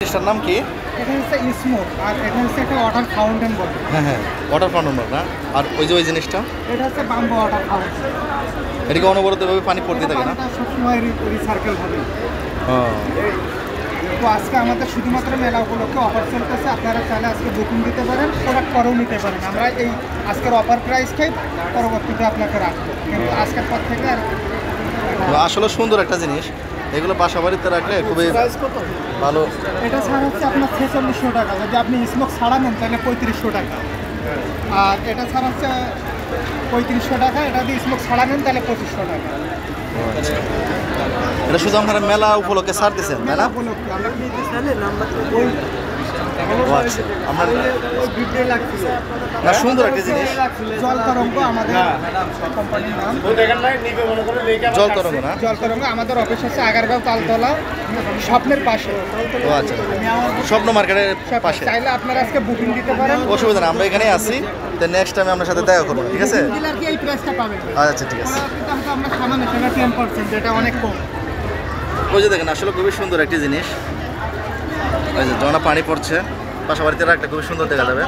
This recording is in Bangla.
এটার নাম কি? এটা হচ্ছে স্মোক, আর এটা হচ্ছে একটা ওয়াটার ফাউন্টেন বলে। হ্যাঁ হ্যাঁ, ওয়াটার ফাউন্টেন না? আর ওই যে ওই জিনিসটা এটা হচ্ছে বাম্বো ওয়াটার ফাউন্টেন। এটাকে অনবরতভাবে পানি পড়তে থাকে না? সবসময় রিসার্কেল হবে। তো আজকে আমাদের শুধুমাত্র মেলা উপলক্ষে অফার চলতেছে, আপনারা চাইলে আজকে বুকিং দিতে পারেন, প্রোডাক্ট পরেও নিতে পারেন। আমরা এই আজকের অফার প্রাইসটাই পরবর্তীতে আপনাকে রাখবো, কিন্তু আজকের পর থেকে আর আসলে সুন্দর একটা জিনিস, এগুলো বাসা বাড়িতে রাখলে খুবই ভালো। এটা ছাড় হচ্ছে আপনার 4600 টাকা, যদি আপনি স্মোক ছাড়া নেন তাহলে 3500 টাকা। আর এটা ছাড়া হচ্ছে 3500 টাকা, এটা যদি স্মোক ছাড়া নেন তাহলে 2500 টাকা। এটা শুধু আপনারা মেলা উপলক্ষে ছাড় দিচ্ছেন, তাই না? উপলক্ষে আমরা আমরা না, সুন্দর একটা জিনিস। জল তরঙ্গ আমাদের কোম্পানির নাম। জল তরঙ্গ না? জল তরঙ্গ আমাদের অফিস আছে আগারগাঁও তালতলা, স্বপ্নের পাশে। ও আচ্ছা, স্বপ্ন মার্কেটের পাশে। চাইলে আপনারা আজকে বুকিং দিতে পারেন, অসুবিধা না, আমরা এখানেই আছি। তো নেক্সট টাইম আপনার সাথে দেখা করবো, ঠিক আছে? দিলে আর কি এই প্রাইসটা পাবেন। আচ্ছা ঠিক আছে। কিন্তু আমরা সামান্য সেটা 10%, এটা অনেক কম। ওই যে দেখেন, আসলে খুবই সুন্দর একটি জিনিস। ওই যে ঝর্ণা পানি পড়ছে, বাসা বাড়িতে রাখলে খুবই সুন্দর দেখা যাবে।